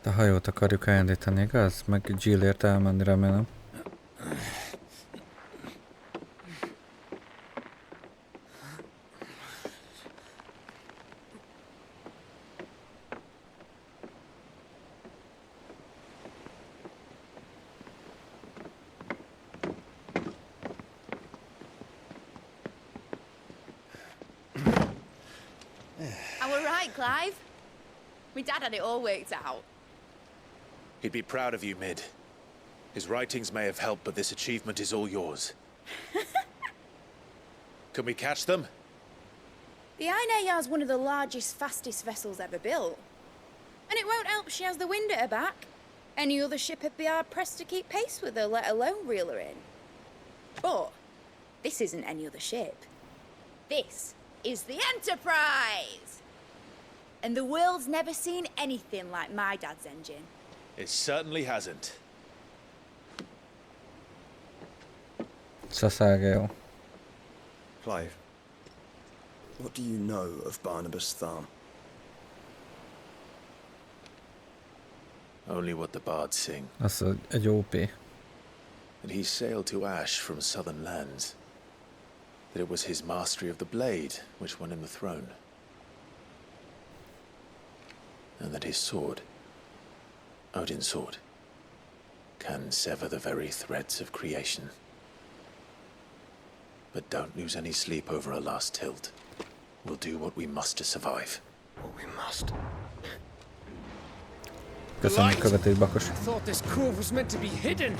A hajót akarjuk elindítani, igaz? Meg Jillért elmenni, remélem. Clive? My dad had it all worked out. He'd be proud of you, Mid. His writings may have helped, but this achievement is all yours. Can we catch them? The Iron Air Yard's one of the largest, fastest vessels ever built. And it won't help she has the wind at her back. Any other ship would be hard-pressed to keep pace with her, let alone reel her in. But this isn't any other ship. This is the Enterprise! And the world's never seen anything like my dad's engine. It certainly hasn't. Clive, what do you know of Barnabas Tharm? Only what the bards sing. Az egy OP. That he sailed to Ash from southern lands. That it was his mastery of the blade which won him the throne. And that his sword, Odin's sword, can sever the very threads of creation. But don't lose any sleep over a last tilt. We'll do what we must to survive. What we must. Köszönjük, követői Bakos. I thought this cove was meant to be hidden.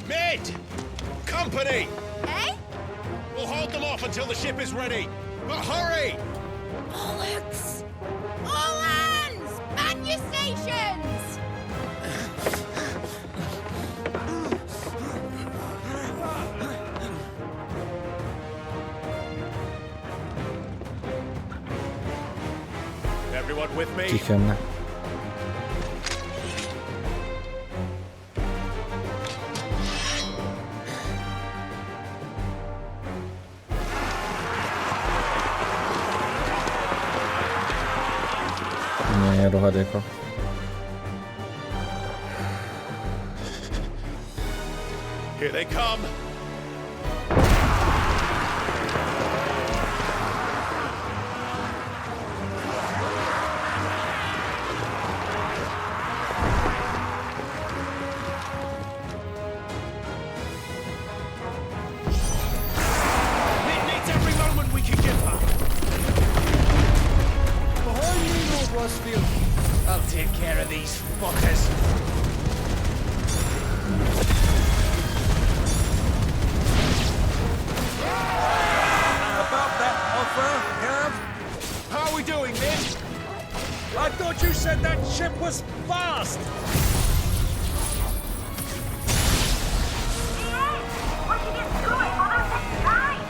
Mid! Company! Eh? We'll hold them off until the ship is ready. But hurry! Bollocks! All hands! Man your stations! Everyone with me? Kik jönnek? Milyen rohadékok. Here they come! I'll take care of these fuckers. About that offer, Cav? How are we doing, Mid? I thought you said that ship was fast! What you get going on our next time?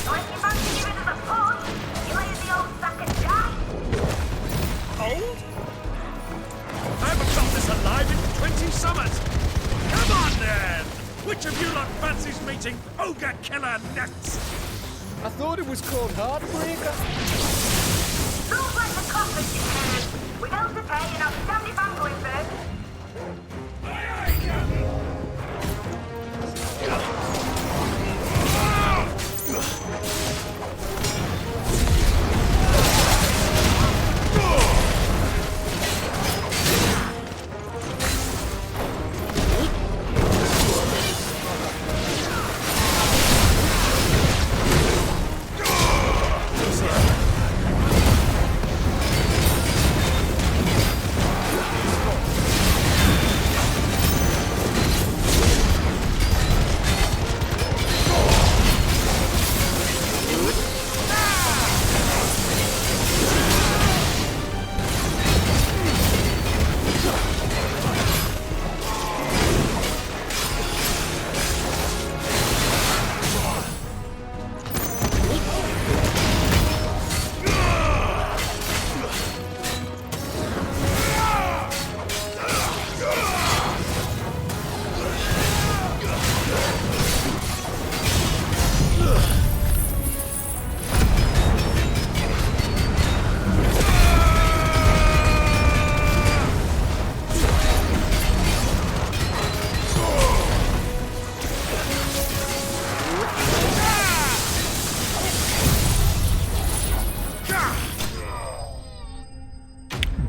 So if you fancy giving us a push, you lay in the old sack and die. Old? I haven't felt this alive in 20 summers! Come on then! Which of you lot fancies meeting Ogre Killer next? I thought it was called Heartbreaker. Sounds like the conference you can. We don't prepare you not standing bangling first.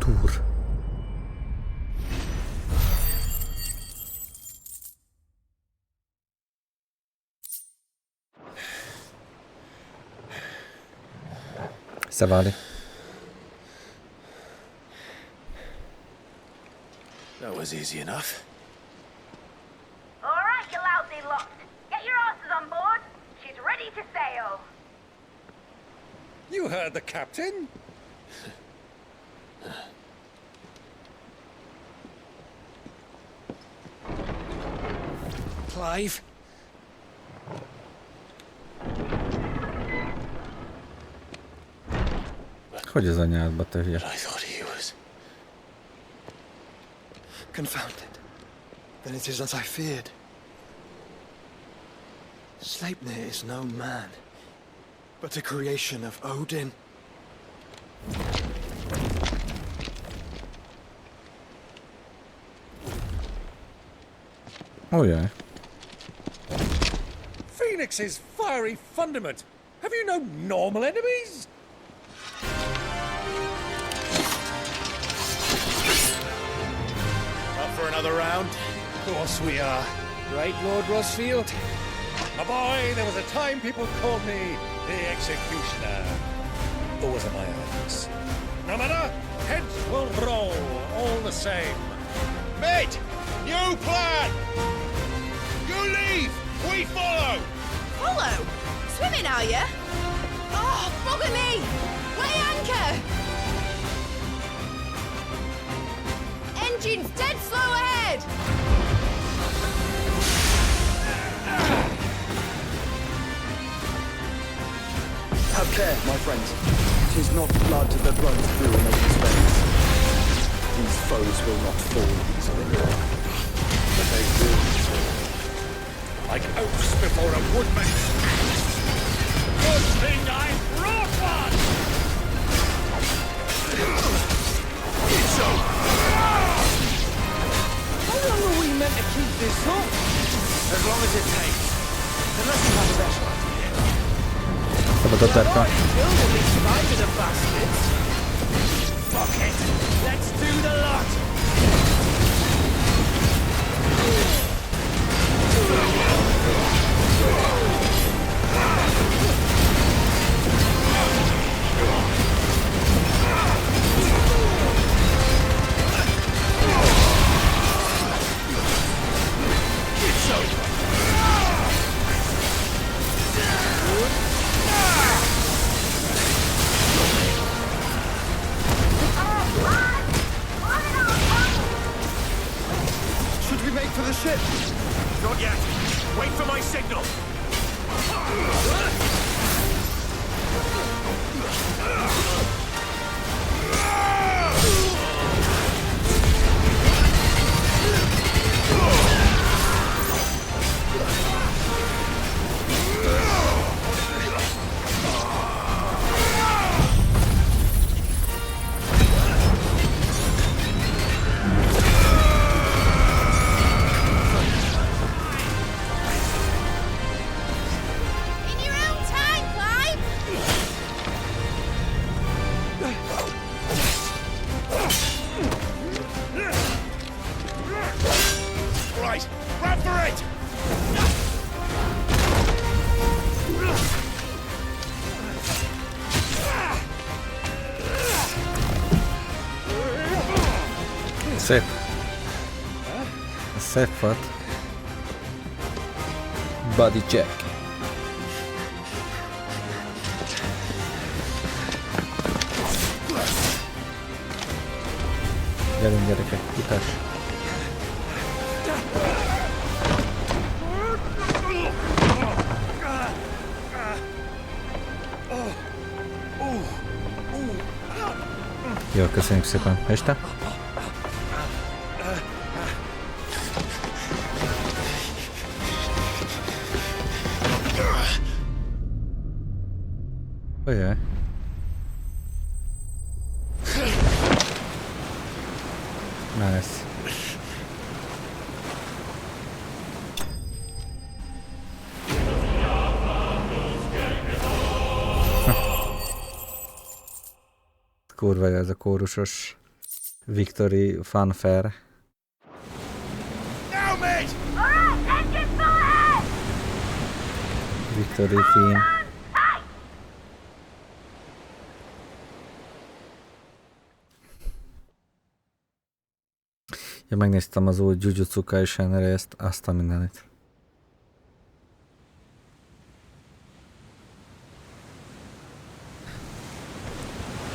Dur. Szétváli. That was easy enough. All right, you lousy lot. Get your asses on board. She's ready to sail. You heard the captain? Clive? Hogy az anyádba te hülye? I thought he was... Confounded. Then it is as I feared. Sleipnir is no man, but a creation of Odin. Oh yeah. Phoenix's fiery fundament. Have you no normal enemies? Up for another round? Of course we are. Right, Lord Rosfield? My boy, there was a time people called me the Executioner. Always at my eyes. No matter, heads will roll all the same. Mate, new plan! You leave, we follow! Follow? Swimming, are you? Oh, bugger me! Weigh anchor! Engine's dead slow ahead! Have care, my friends. 'Tis not blood that runs through an Odin's veins. These foes will not fall easily. But they will fall. Like oaks before a woodman's axe. Good thing I brought one! It's over! How long are we meant to keep this up? As long as it takes. Unless you have a better idea. Szabad a terka. Killed at least 5 of the bastards. Fuck it! Let's do the lot! It's over! Should we make for the ship? Not yet. Wait for my signal. In your own time, Clive! Right, run for it! Szép. Ez szép volt. Body check. Gyerünk gyerekek, futás. Jó, köszönjük szépen. És te? Ojej. Nice. Kurva jó ez a kórusos. Victory fanfare. Now, mate! Alright, engine full ahead! Victory theme. Hey! Ja, megnéztem az új Jujutsu Kaisen részt, azt a mindenit.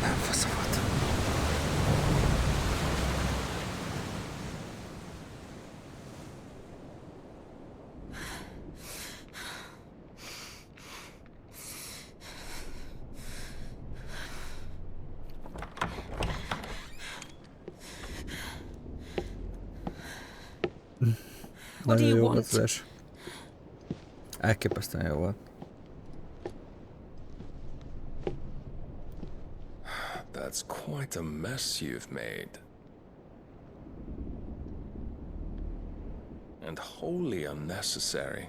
Nem faszom volt. Nagyon jó volt az es. Elképesztően jó volt. That's quite a mess you've made. And wholly unnecessary.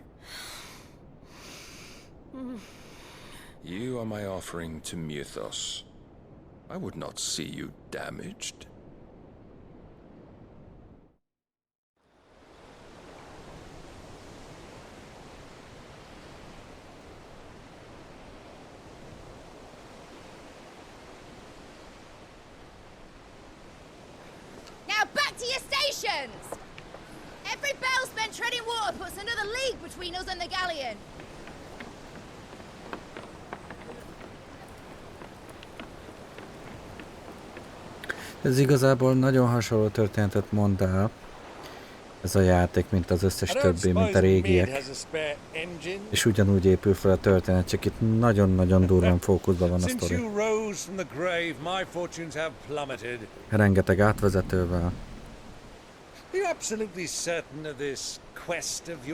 You are my offering to Mythos. I would not see you damaged. Now back to your stations! Every bell spent treading water puts another league between us and the galleon. Ez igazából nagyon hasonló történetet mond el. Ez a játék, mint az összes többi, mint a régiek. És ugyanúgy épül fel a történet, csak itt nagyon-nagyon durván fókuszban van a sztori. Rengeteg átvezetővel.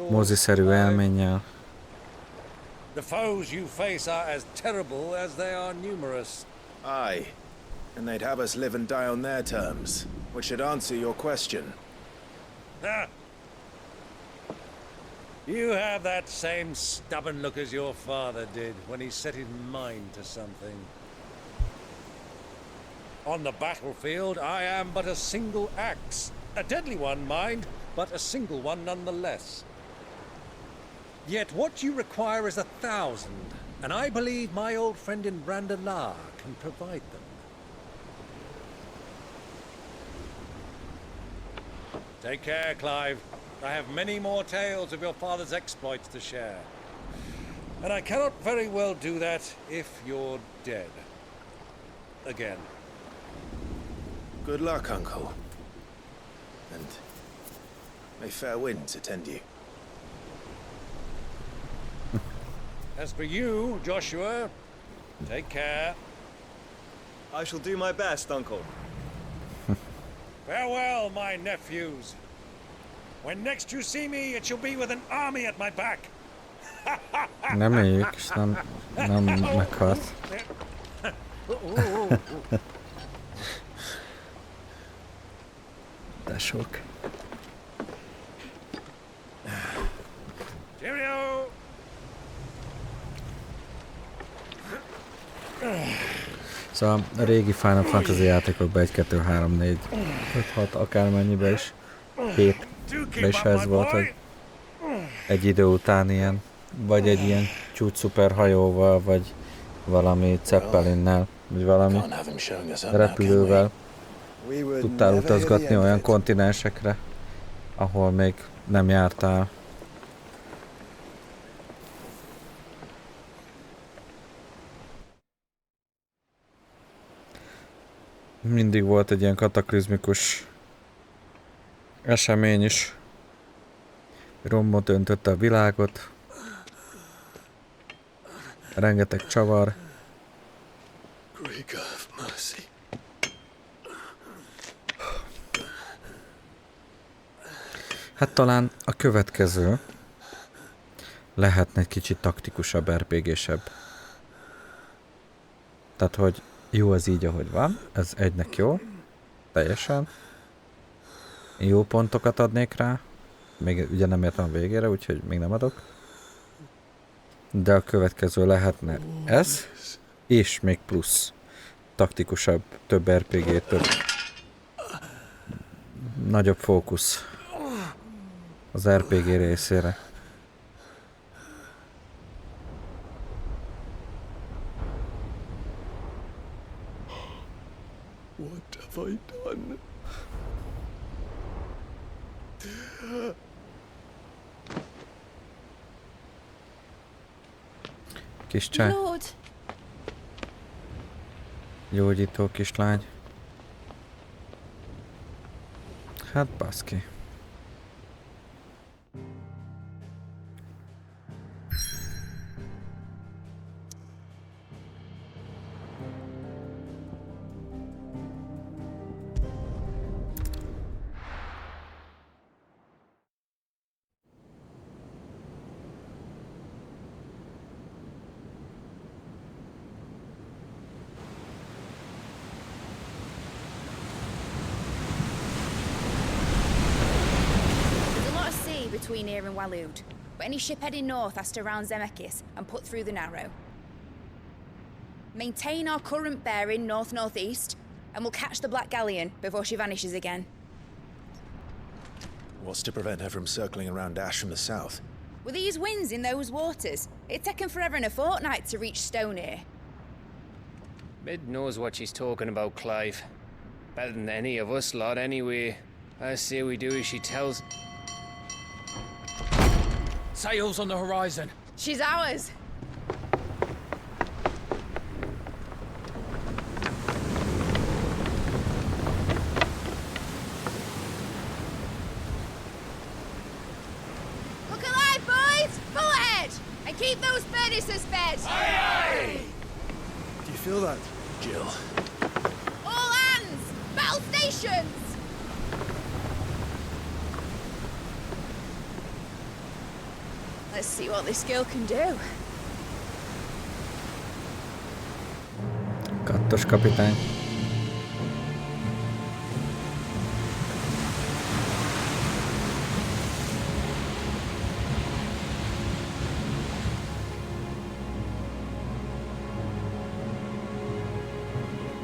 Moziszerű élménnyel. The foes you face are as terrible as they are numerous. Aye, and they'd have us live and die on their terms, which should answer your question. Ah. You have that same stubborn look as your father did when he set his mind to something. On the battlefield, I am but a single axe. A deadly one, mind, but a single one nonetheless. Yet what you require is 1,000, and I believe my old friend in Brandalar can provide them. Take care, Clive. I have many more tales of your father's exploits to share. And I cannot very well do that if you're dead. Again. Good luck, Uncle. And may fair winds attend you. As for you, Joshua, take care. I shall do my best, Uncle. Farewell, my nephews. When next you see me, it shall be with an army at my back. Nem éljük, és nem meghalt. De sok. Cheerio! Szóval a régi Final Fantasy játékokban 1, 2, 3, 4, 5, 6 akármennyibe is, 7-be is ez volt, hogy egy idő után ilyen, vagy egy ilyen csúcs szuperhajóval, vagy valami Zeppelinnel, vagy valami repülővel tudtál utazgatni olyan kontinensekre, ahol még nem jártál. Mindig volt egy ilyen kataklizmikus esemény is. Rommot öntötte a világot. Rengeteg csavar. Hát talán a következő lehetne egy kicsit taktikusabb, RPG-sebb. Tehát, hogy jó az így, ahogy van. Ez egynek jó. Teljesen. Jó pontokat adnék rá. Még ugye nem értem a végére, úgyhogy még nem adok. De a következő lehetne ez. És még plusz taktikusabb, több RPG, több nagyobb fókusz az RPG részére. What have I done? Kis csaj. Lord, Gyógyító kislány. Hát baszki. between here and Waloed, but any ship heading north has to round Zemeckis and put through the Narrow. Maintain our current bearing north-northeast, and we'll catch the Black Galleon before she vanishes again. What's to prevent her from circling around Ash from the south? With these winds in those waters, it'd taken forever and a fortnight to reach Stonehenge. Mid knows what she's talking about, Clive. Better than any of us lot, anyway. I say we do as she tells. Sails on the horizon. She's ours. Look alive, boys! Full ahead! And keep those furnaces fed! Aye, aye! Do you feel that? Jill. All hands! Battle stations! Let's see what this girl can do. Kattos kapitány.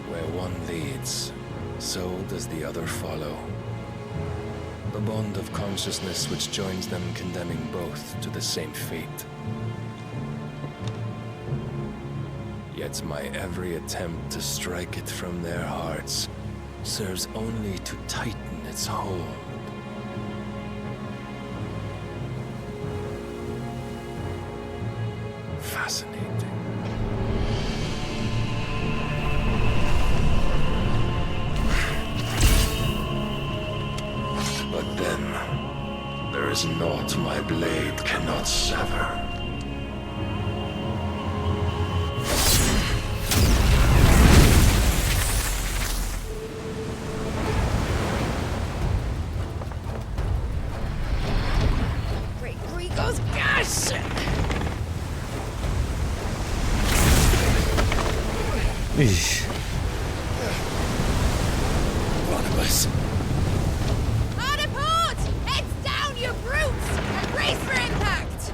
Where one leads, so does the other follow. The bond of consciousness which joins them, condemning both to the same fate. Yet my every attempt to strike it from their hearts serves only to tighten its hold. Fascinating. But then, there is naught my blade cannot sever. Great Grigos, gosh! Ish. Barnabas. Hard a port! Heads down, you brutes! And brace for impact!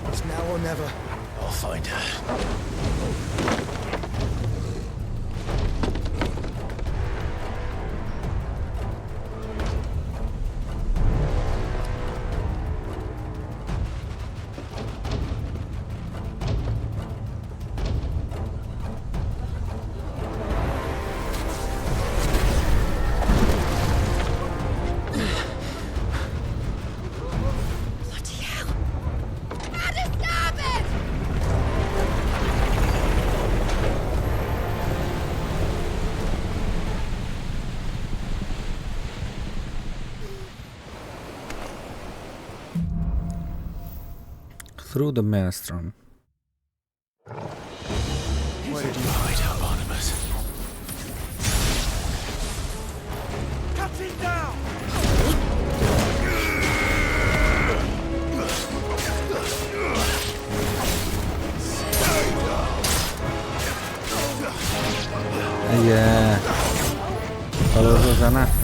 It's now or never. I'll find her. Bloody hell! Out of starboard! Through the maelstrom. Where did you hide her, Barnabas? Yeah. Hallod a zene?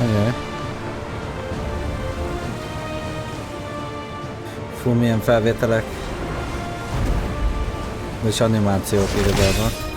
Ajaj. Fú, milyen felvételek és animációk irodában.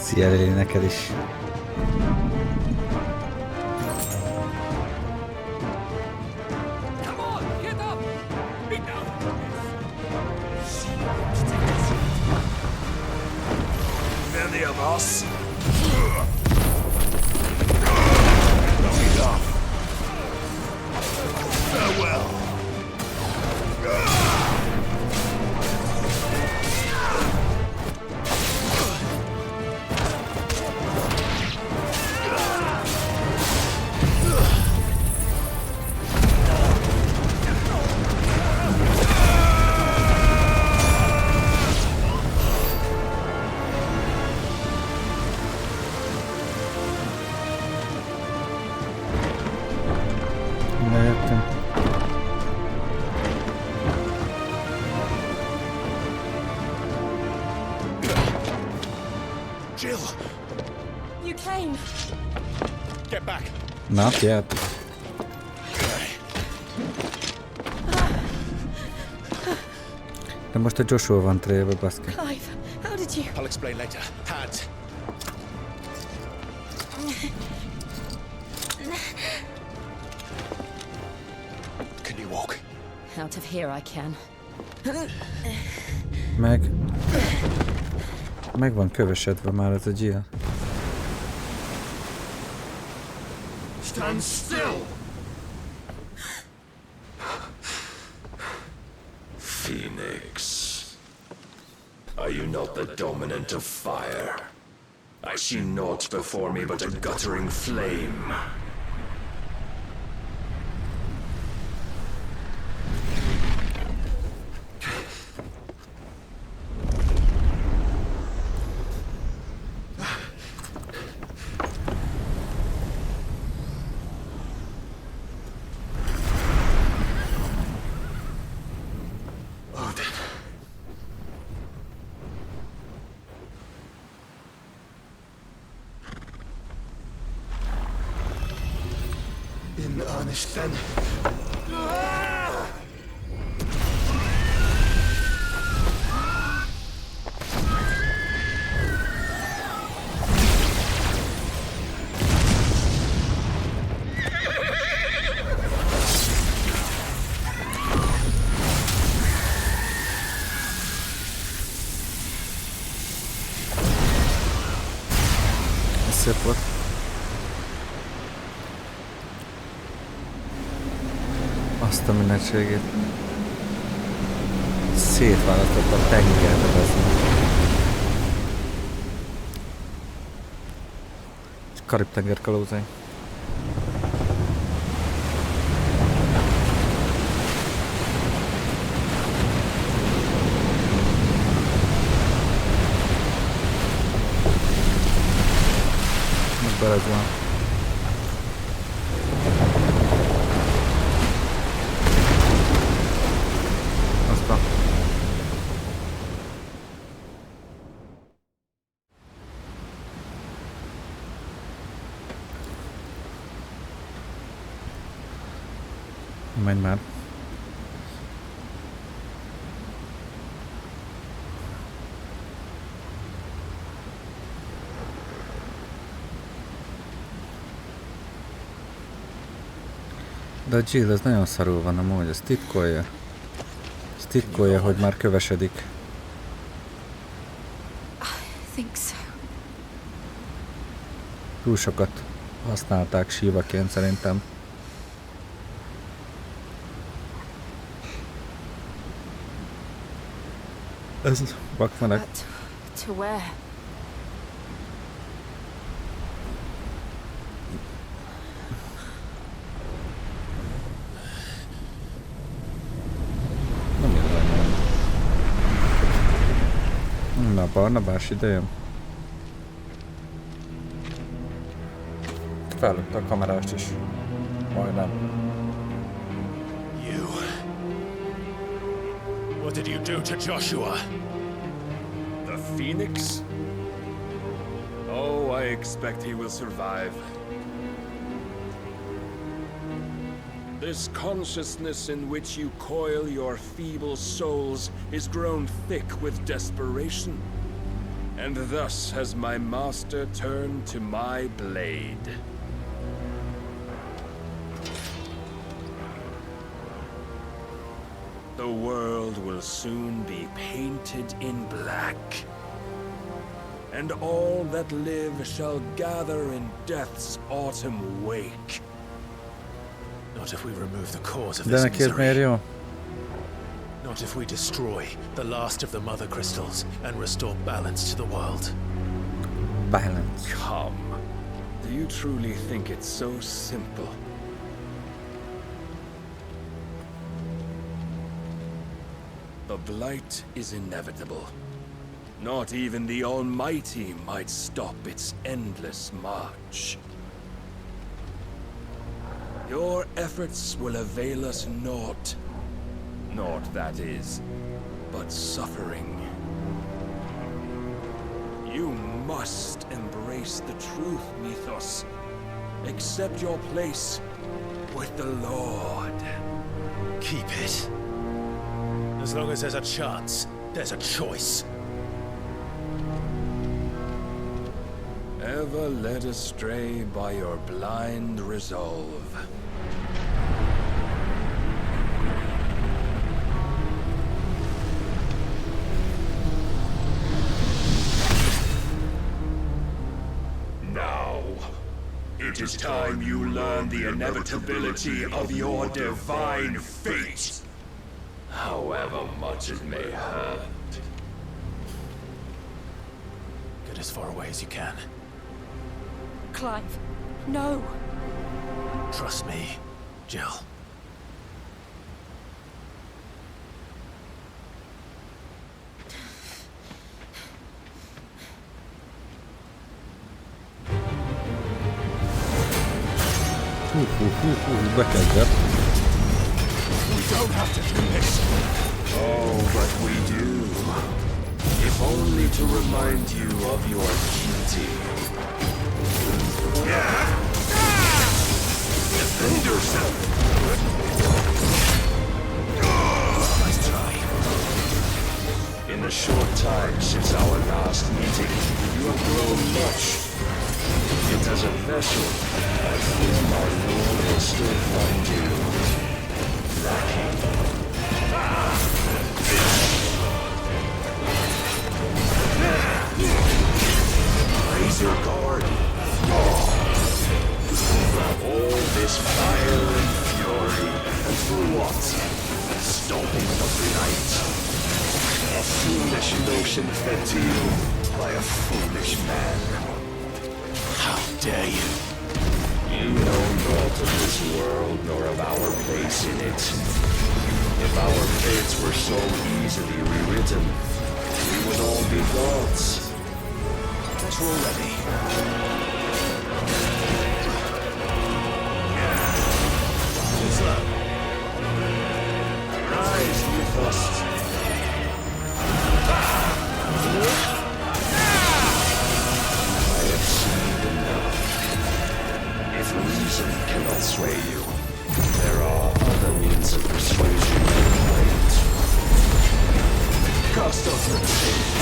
Szia Lili, neked is. Many of us. Farewell. Lejöttem. Jill, You came. get back. Not yet. De most a Joshua van trébe, baszki. Clive, how did you? I'll explain later. Hands. Can you walk? Out of here I can. Meg van kövesedve már ez a Jill. Stand still. Phoenix. Are you not the dominant of fire? I see naught before me but a guttering flame. In earnest then. Ez szép volt. Azt a mindenségét. Szétválasztott a Tengert, ez Karib-tenger kalózai. Meg beled van. Aztán. Menj már. De a Jill az nagyon szarul van amúgy, ez titkolja. Ez titkolja, hogy már kövesedik. I think so. Túl sokat használták sívaként szerintem. Ez vakmenek. But to where? Nem érdekel. Na, Barnabás idejön. Fellökte a kamerást is. Majdnem. You. What did you do to Joshua? The Phoenix? Oh, I expect he will survive. This consciousness in which you coil your feeble souls is grown thick with desperation. And thus has my master turned to my blade. The world will soon be painted in black, and all that live shall gather in death's autumn wake. Not if we remove the cause of De this neki ez miért misery. jó? Not if we destroy the last of the mother crystals and restore balance to the world. Balance. Come. Do you truly think it's so simple? The blight is inevitable. Not even the Almighty might stop its endless march. Your efforts will avail us naught. Naught, that is, but suffering. You must embrace the truth, Mythos. Accept your place with the Lord. Keep it. As long as there's a chance, there's a choice. Ever led astray by your blind resolve. Now, it is time you learn the inevitability of your divine fate. However much it may hurt. Get as far away as you can. Clive, no. Trust me, Jill. Bekezdett. We don't have to do this. Oh, but we do. If only to remind you of your duty. Defend yourself. Nice try. In the short time since our last meeting, you have grown much. Yet as a vessel, I fear my lord will still find you lacking. Raise your guard. All this fire and fury, and for what? Stomping every night. A foolish notion fed to you by a foolish man. How dare you? You know naught of this world nor of our place in it. If our fates were so easily rewritten, we would all be gods. But we're ready. Rise, Mythos. I have seen enough. If reason cannot sway you, there are other means of persuasion and might. Cast off your chains.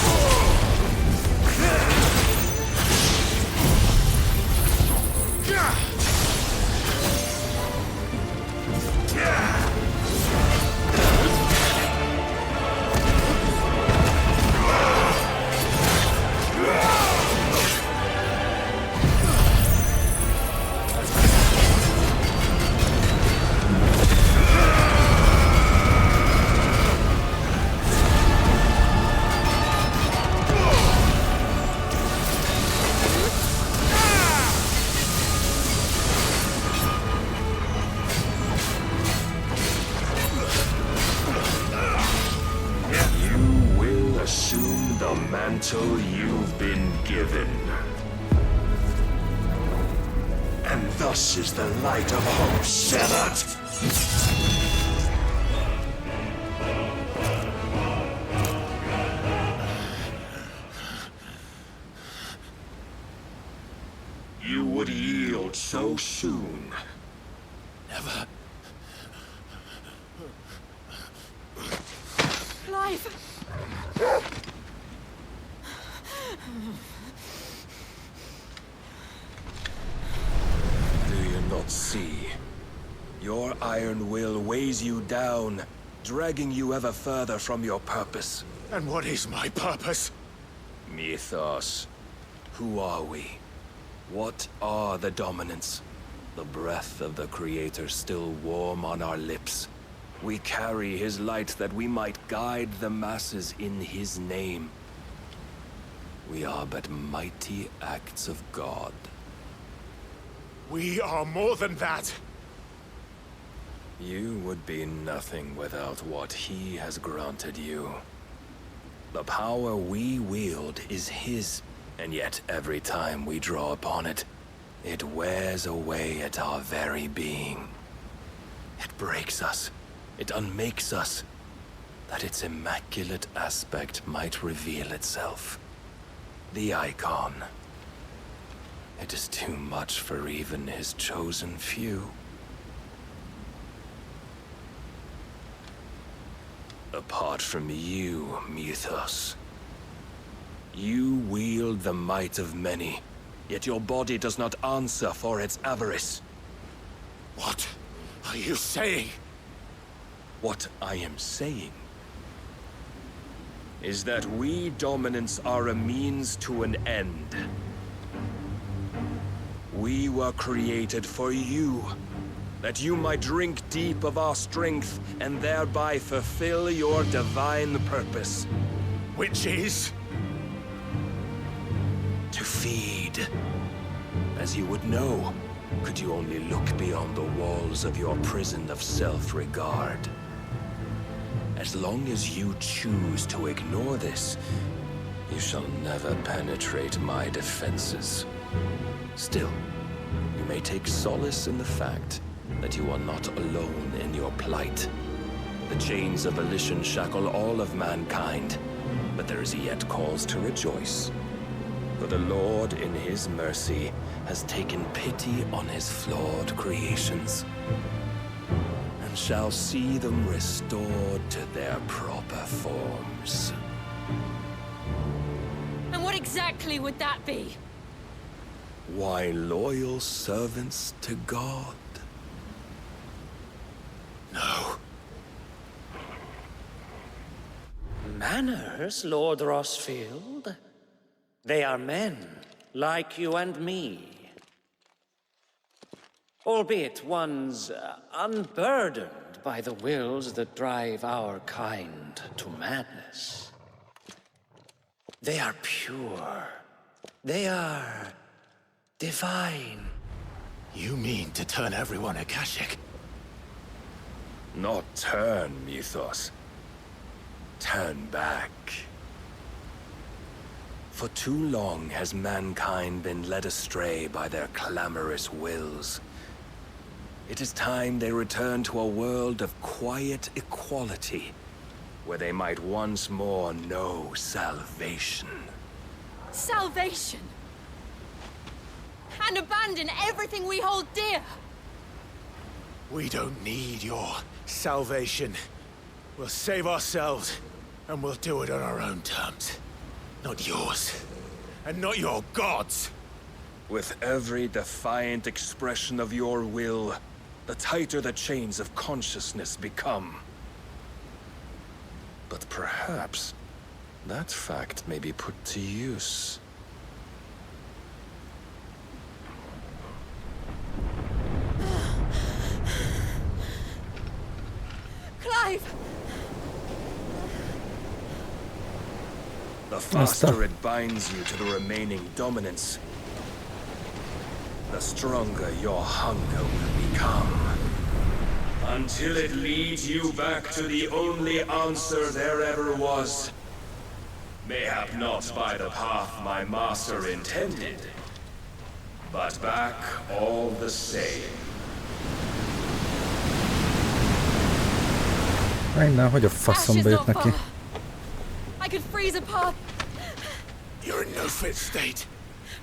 Mantle you've been given. And thus is the light of hope severed. You would yield so soon. Never. Clive! Your iron will weighs you down, dragging you ever further from your purpose. And what is my purpose? Mythos. Who are we? What are the dominants? The breath of the Creator still warm on our lips. We carry his light that we might guide the masses in his name. We are but mighty acts of God. We are more than that. You would be nothing without what he has granted you. The power we wield is his, and yet every time we draw upon it, it wears away at our very being. It breaks us. It unmakes us, that its immaculate aspect might reveal itself. The icon. It is too much for even his chosen few. Apart from you, Mythos, you wield the might of many, yet your body does not answer for its avarice. What are you saying? What I am saying is that we dominants are a means to an end. We were created for you, that you might drink deep of our strength and thereby fulfill your divine purpose. Which is? To feed. As you would know, could you only look beyond the walls of your prison of self-regard. As long as you choose to ignore this, you shall never penetrate my defenses. Still, you may take solace in the fact that you are not alone in your plight. The chains of volition shackle all of mankind, but there is yet cause to rejoice. For the Lord, in his mercy, has taken pity on his flawed creations, and shall see them restored to their proper forms. And what exactly would that be? Why, loyal servants to God. No. Manners, Lord Rossfield? They are men, like you and me. Albeit ones unburdened by the wills that drive our kind to madness. They are pure. They are divine. You mean to turn everyone Akashic? Not turn, Mythos. Turn back. For too long has mankind been led astray by their clamorous wills. It is time they return to a world of quiet equality, where they might once more know salvation. Salvation! And abandon everything we hold dear! We don't need your salvation. We'll save ourselves, and we'll do it on our own terms. Not yours, and not your gods. With every defiant expression of your will, the tighter the chains of consciousness become. But perhaps that fact may be put to use. Clive! The faster it binds you to the remaining dominance, the stronger your hunger will become. Until it leads you back to the only answer there ever was. Mayhap not by the path my master intended, but back all the same. Innen, hogy a faszomba jött neki? I could freeze a path. You're in no fit state.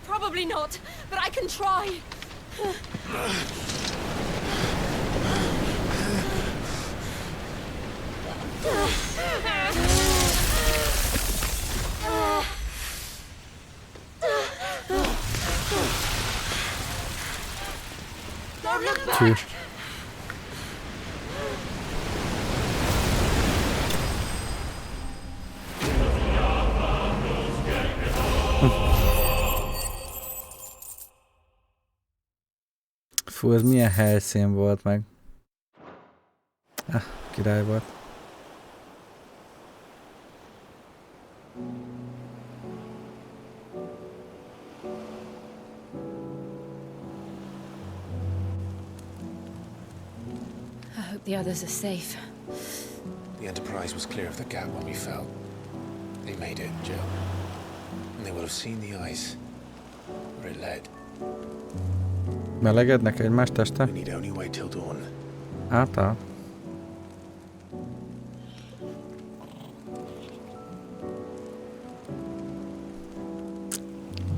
Probably not, but I can try. Don't look back. Fú, ez milyen helyszín volt meg. Király volt. I hope the others are safe. The Enterprise was clear of the gap when we fell. They made it, Jill. And they will have seen the ice where it led. Melegednek egymás teste? We need only wait till dawn. Által?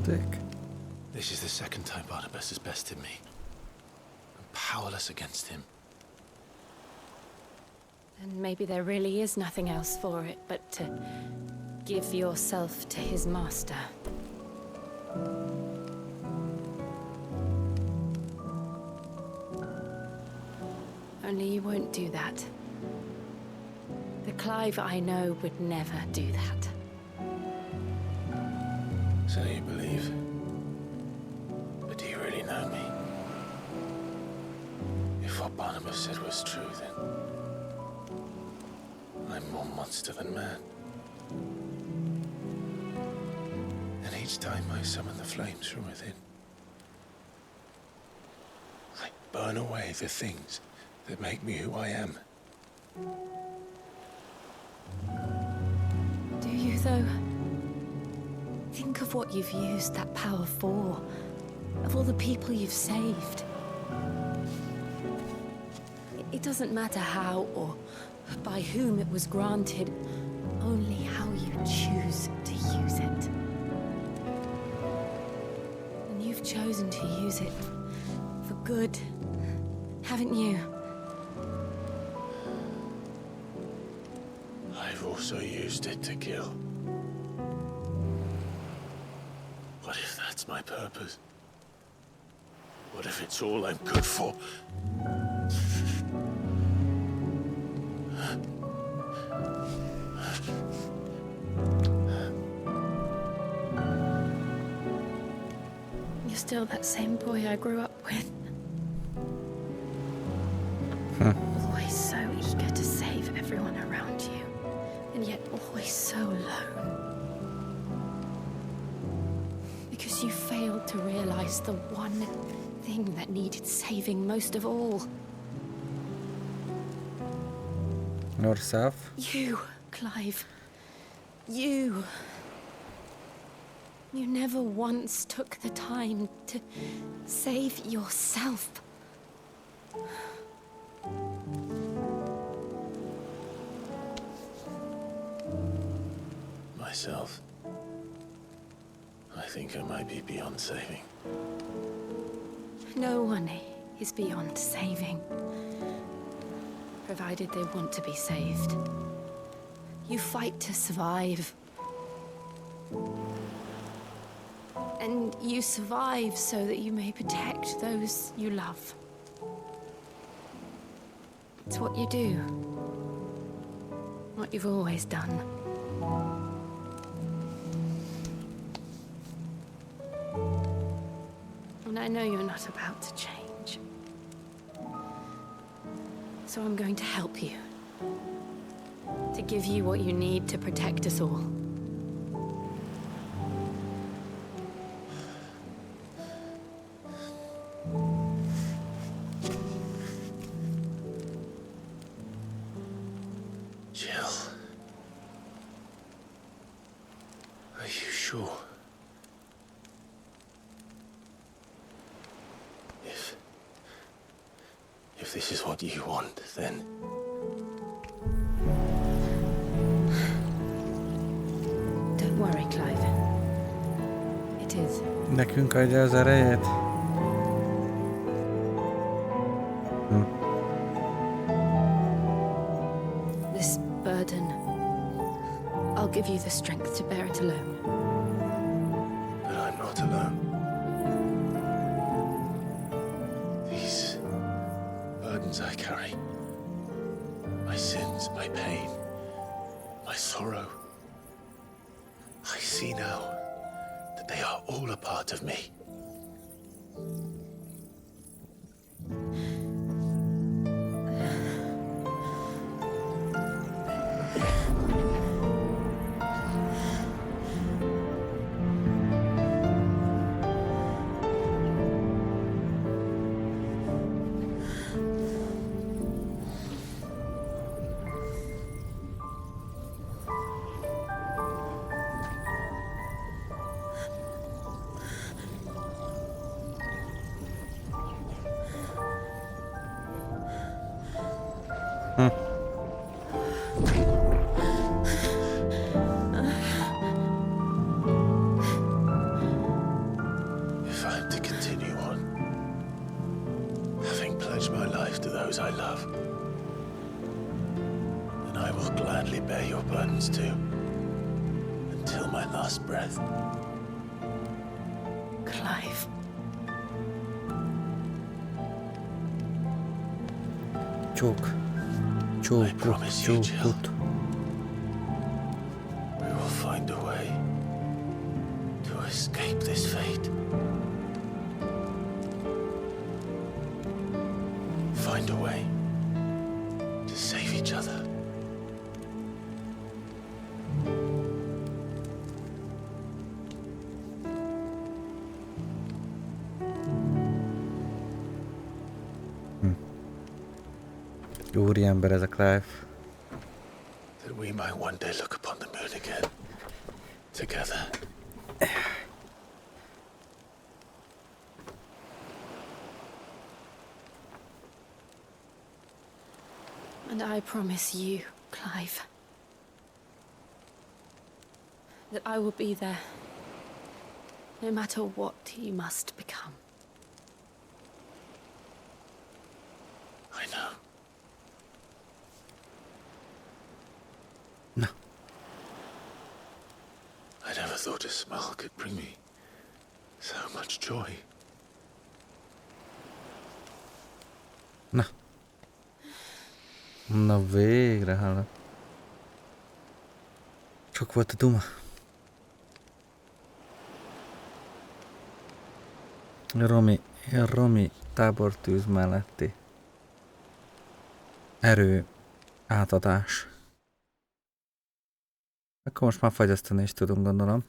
Dick. This is the second time Barnabas has bested me. I'm powerless against him. And maybe there really is nothing else for it but to give yourself to his master. Only you won't do that. The Clive I know would never do that. So you believe. But do you really know me? If what Barnabas said was true, then I'm more monster than man. And each time I summon the flames from within, I burn away the things that make me who I am. Do you, though? Think of what you've used that power for. Of all the people you've saved. It doesn't matter how or by whom it was granted, only how you choose to use it. And you've chosen to use it for good, haven't you? I've also used it to kill. What if that's my purpose? What if it's all I'm good for? You're still that same boy I grew up with. Always so eager to save everyone around you, and yet always so alone. Because you failed to realize the one thing that needed saving most of all. Yourself? You, Clive. You. You never once took the time to save yourself. Myself. I think I might be beyond saving. No one is beyond saving, provided they want to be saved. You fight to survive. And you survive so that you may protect those you love. It's what you do. What you've always done. And I know you're not about to change. So I'm going to help you. To give you what you need to protect us all. Jill. Are you sure? If this is what you want, then... Don't worry, Clive. It is. Nekünk adja az erejét. This burden, I'll give you the strength to bear it alone. But I'm not alone. These burdens I carry, my sins, my pain, my sorrow, I see now that they are all a part of me. If I'm to continue on, having pledged my life to those I love, then I will gladly bear your burdens too, until my last breath. Clive. I promise you, Jill, we will find a way to escape this fate. Find a way to save each other. Úriember ez a Clive. That we might one day look upon the moon again, together. And I promise you, Clive, that I will be there, no matter what you must become. I know. No. I never thought a smile could bring me so much joy. Na. Na végre hallom. Sok volt a duma. Romi tábortűz melletti erő átadás. Akkor most már fagyasztani is tudunk, gondolom.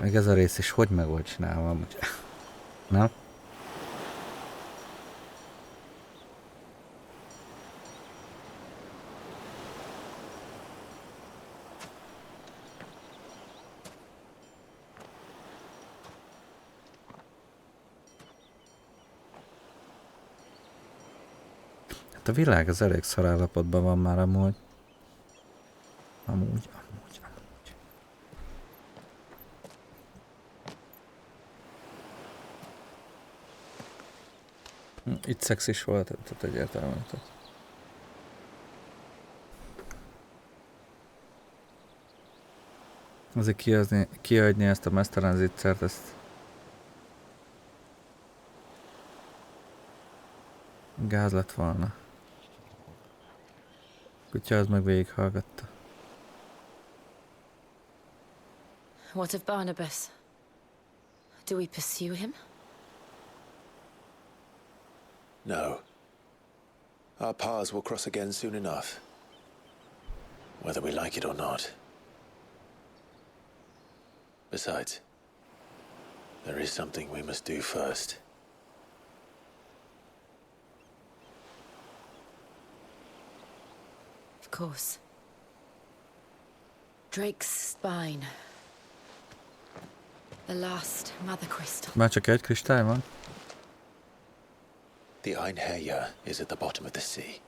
Meg ez a rész is hogy meg volt csinálva amúgy? Nem? Hát a világ az elég szar állapotban van már amúgy. Amúgy. Itt szexis volt, tehát egyértelműen. Azért kiadni ezt a mesztelen zicsert, ezt gáz lett volna. Kutya az meg végighallgatta. What of Barnabas? Do we pursue him? No. Our paths will cross again soon enough. Whether we like it or not. Besides, there is something we must do first. Of course. Drake's spine. The last mother crystal. Már csak egy kristály van? The Einherja is at the bottom of the sea.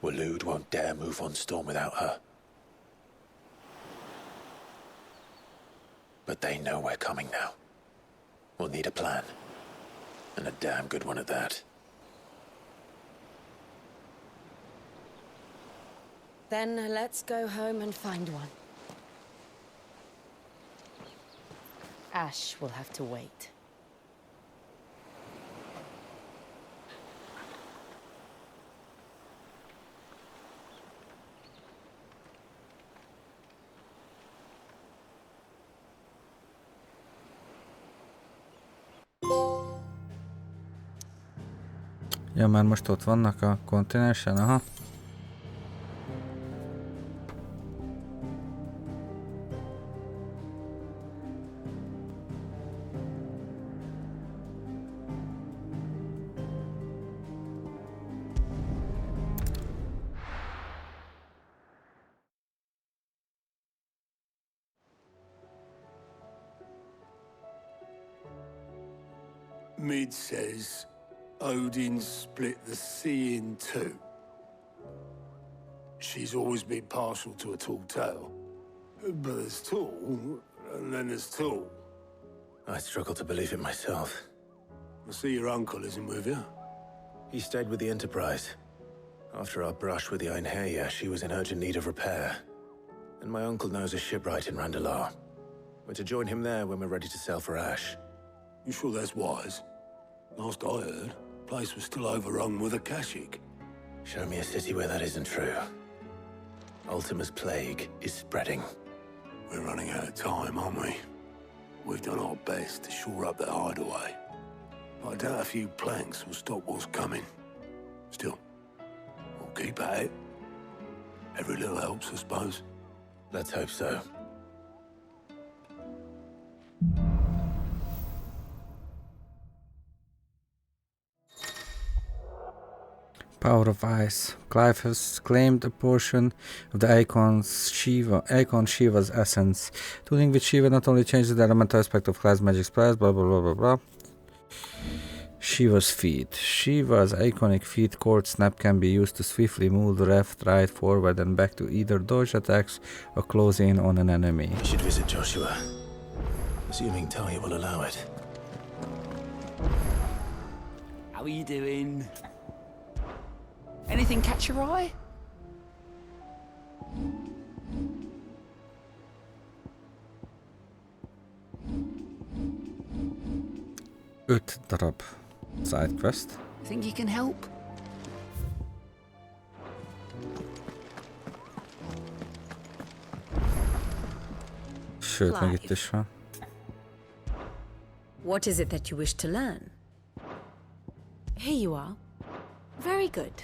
Waloed won't dare move on Storm without her. But they know we're coming now. We'll need a plan. And a damn good one at that. Then let's go home and find one. Ash will have to wait. Ja, már most ott vannak a kontinensen, aha. Mead says Odin split the sea in two. She's always been partial to a tall tale. But there's tall, and then there's tall. I struggle to believe it myself. I see your uncle isn't with you. He stayed with the Enterprise. After our brush with the Einherja, she was in urgent need of repair. And my uncle knows a shipwright in Randalar. We're to join him there when we're ready to sail for Ash. You sure that's wise? Last I heard, the place was still overrun with Akashic. Show me a city where that isn't true. Ultima's plague is spreading. We're running out of time, aren't we? We've done our best to shore up the hideaway. But I doubt a few planks will stop what's coming. Still, we'll keep at it. Every little helps, I suppose. Let's hope so. Power of Ice. Clive has claimed a portion of the icon Shiva's essence. Tooling with Shiva not only changes the elemental aspect of class magic spells, blah blah blah blah blah. Shiva's feet. Shiva's iconic feet chord snap can be used to swiftly move left, right, forward and back to either dodge attacks or close in on an enemy. We should visit Joshua. Assuming Talia will allow it. How are you doing? Anything catch your eye? Öt darab side quest. Think you can help? Sőt, meg itt is van. What is it that you wish to learn? Here you are. Very good.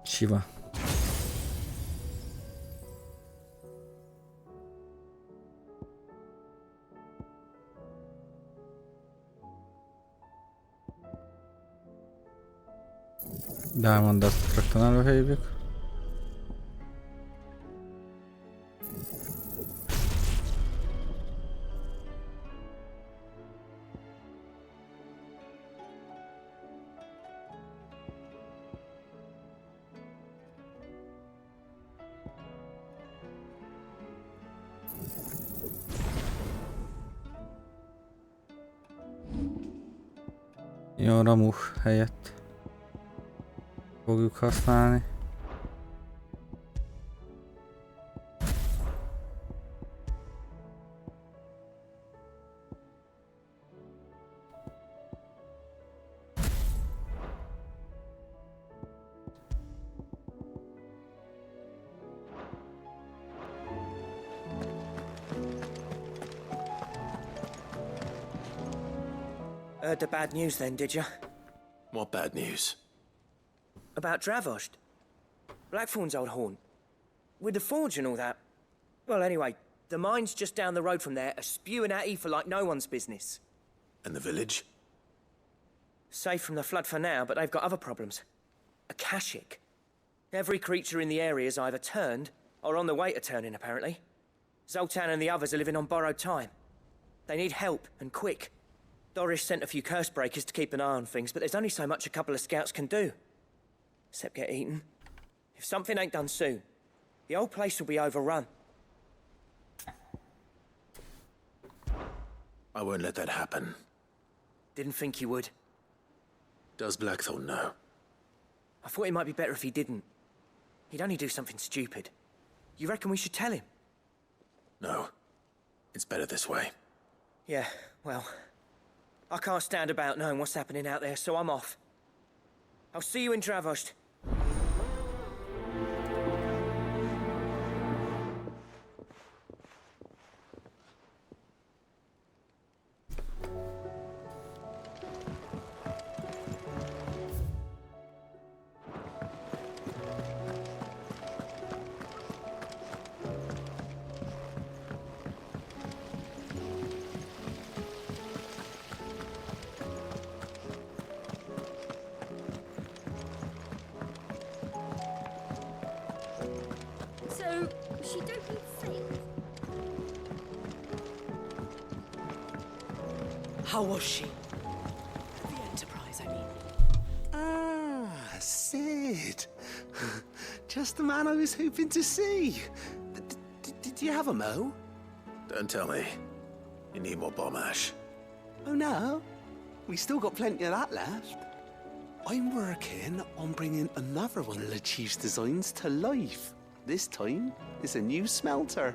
Shiva. Diamondot rögtön előhívjuk. Jó, Ramuh helyett fogjuk használni. Heard the bad news then, did you? What bad news? About Dravost. Blackthorn's old haunt. With the forge and all that. Well, anyway, the mines just down the road from there are spewing out ether like no one's business. And the village? Safe from the flood for now, but they've got other problems. Akashic. Every creature in the area is either turned or on the way to turning, apparently. Zoltan and the others are living on borrowed time. They need help, and quick. Doris sent a few curse breakers to keep an eye on things, but there's only so much a couple of scouts can do. Except get eaten. If something ain't done soon, the whole place will be overrun. I won't let that happen. Didn't think you would. Does Blackthorn know? I thought it might be better if he didn't. He'd only do something stupid. You reckon we should tell him? No. It's better this way. Yeah, well, I can't stand about knowing what's happening out there, so I'm off. I'll see you in Dravost. How was she? The Enterprise, I mean. Ah, Sid. Just the man I was hoping to see. Did you have a mo? Don't tell me. You need more bomb ash. Oh no, we still got plenty of that left. I'm working on bringing another one of the Chief's designs to life. This time, it's a new smelter.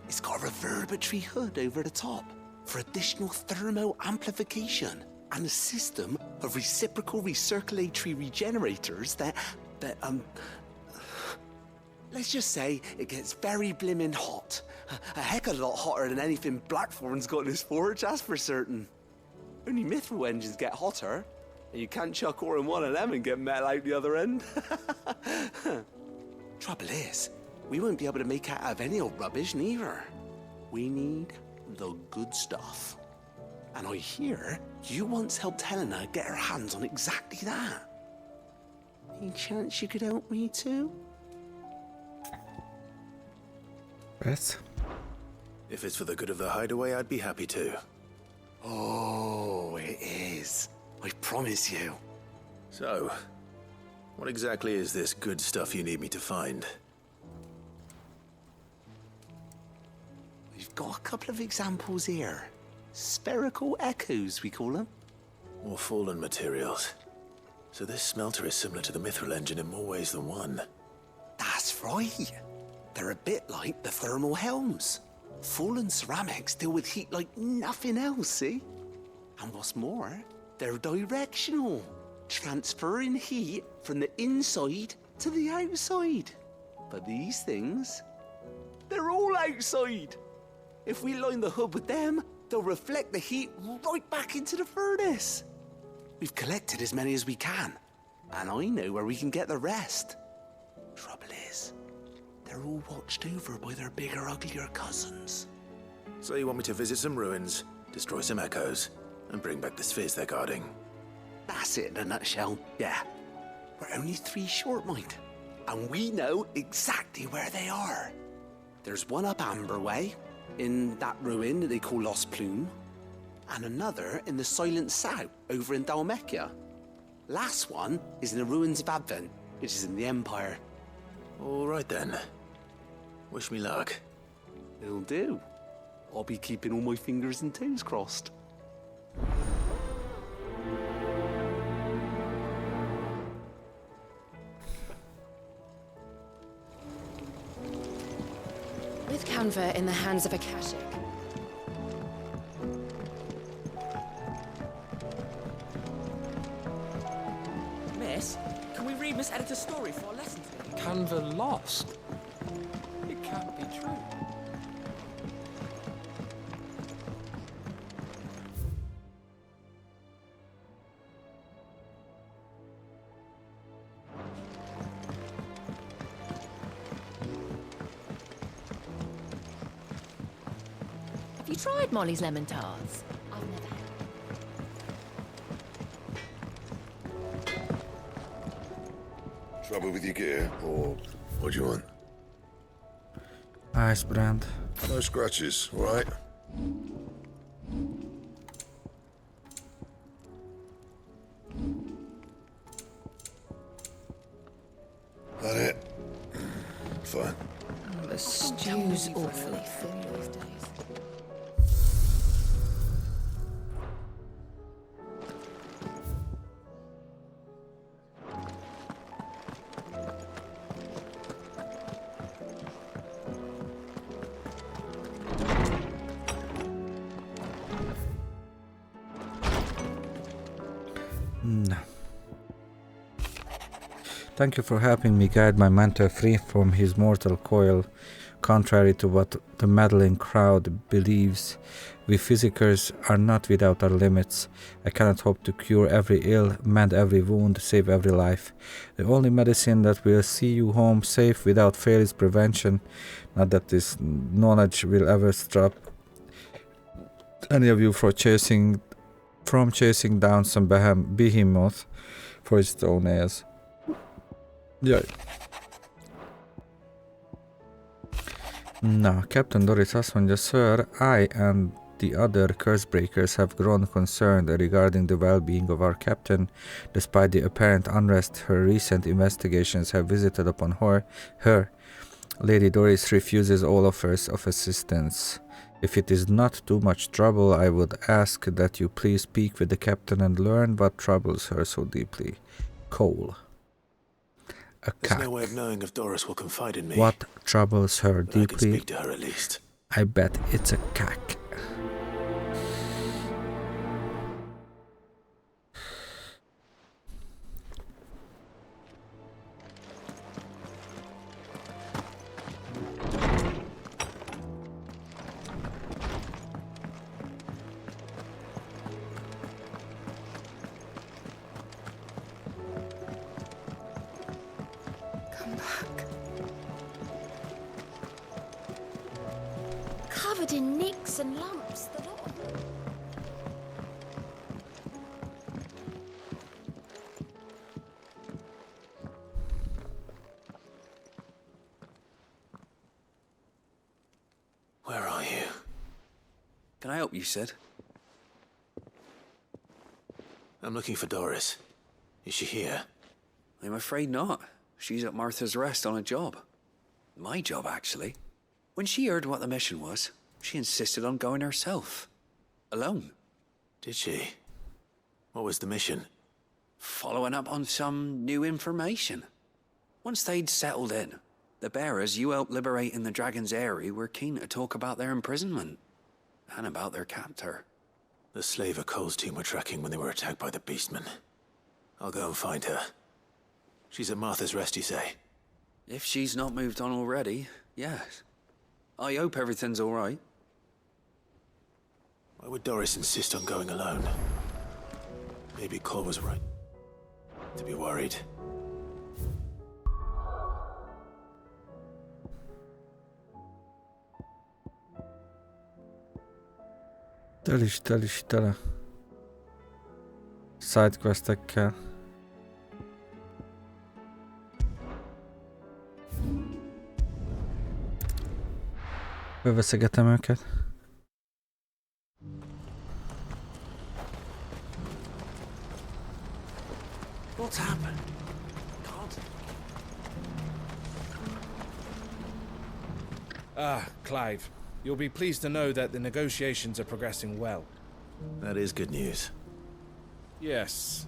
It's got a reverberatory hood over the top for additional thermo amplification and a system of reciprocal recirculatory regenerators that let's just say it gets very blimmin' hot. A heck of a lot hotter than anything Blackthorn's got in his forge, that's for certain. Only mithril engines get hotter, and you can't chuck ore in one of them and get metal out the other end. Trouble is, we won't be able to make out of any old rubbish neither. We need the good stuff. And I hear you once helped Helena get her hands on exactly that. Any chance you could help me too? Yes. If it's for the good of the hideaway, I'd be happy to. Oh, it is. I promise you. So, what exactly is this good stuff you need me to find? We've got a couple of examples here. Spherical echoes, we call them. More fallen materials. So this smelter is similar to the mithril engine in more ways than one. That's right. They're a bit like the thermal helms. Fallen ceramics deal with heat like nothing else, see? And what's more, they're directional, transferring heat from the inside to the outside. But these things, they're all outside. If we line the hood with them, they'll reflect the heat right back into the furnace. We've collected as many as we can, and I know where we can get the rest. Trouble is, they're all watched over by their bigger, uglier cousins. So you want me to visit some ruins, destroy some echoes, and bring back the spheres they're guarding? That's it in a nutshell, yeah. We're only 3 short, mind. And we know exactly where they are. There's one up Amber Way, in that ruin that they call Lost Plume, and another in the Silent South, over in Dalmekia. Last one is in the ruins of Advent, which is in the Empire. All right then. Wish me luck. It'll do. I'll be keeping all my fingers and toes crossed. With Canva in the hands of a Akashic. Miss, can we read Miss Editor's story for our lesson today? Canva lost? It can't be true. Have you tried Molly's lemon tarts? I've never had. Trouble with your gear, or what do you want? Ice brand. No scratches, all right? That it? Fine. The stew's awfully thin these days. No. Thank you for helping me guide my mentor free from his mortal coil. Contrary to what the meddling crowd believes, we physicers are not without our limits. I cannot hope to cure every ill, mend every wound, save every life. The only medicine that will see you home safe without fail is prevention. Not that this knowledge will ever stop any of you from chasing down some behemoth for its toenails. Jaj. Na, Captain Doris azt mondja, Sir, I and the other curse-breakers have grown concerned regarding the well-being of our captain. Despite the apparent unrest her recent investigations have visited upon her, Lady Doris refuses all offers of assistance. If it is not too much trouble, I would ask that you please speak with the captain and learn what troubles her so deeply. Cole. There's no way of knowing if Doris will confide in me. What troubles her But I can deeply? speak to her at least. I bet it's a cack. Covered in nicks and lumps, the lot of them. Where are you? Can I help you, Sid? I'm looking for Doris. Is she here? I'm afraid not. She's at Martha's Rest on a job. My job, actually. When she heard what the mission was, she insisted on going herself. Alone. Did she? What was the mission? Following up on some new information. Once they'd settled in, the bearers you helped liberate in the Dragon's Eyrie were keen to talk about their imprisonment. And about their captor. The slaver Cole's team were tracking when they were attacked by the Beastmen. I'll go and find her. She's at Martha's Rest, you say? If she's not moved on already, yes. I hope everything's all right. Why would Doris insist on going alone? Maybe Cole was right to be worried. Tele. Sidequestekkel. Beveszegetem őket. What's happened? God. Clive. You'll be pleased to know that the negotiations are progressing well. That is good news. Yes.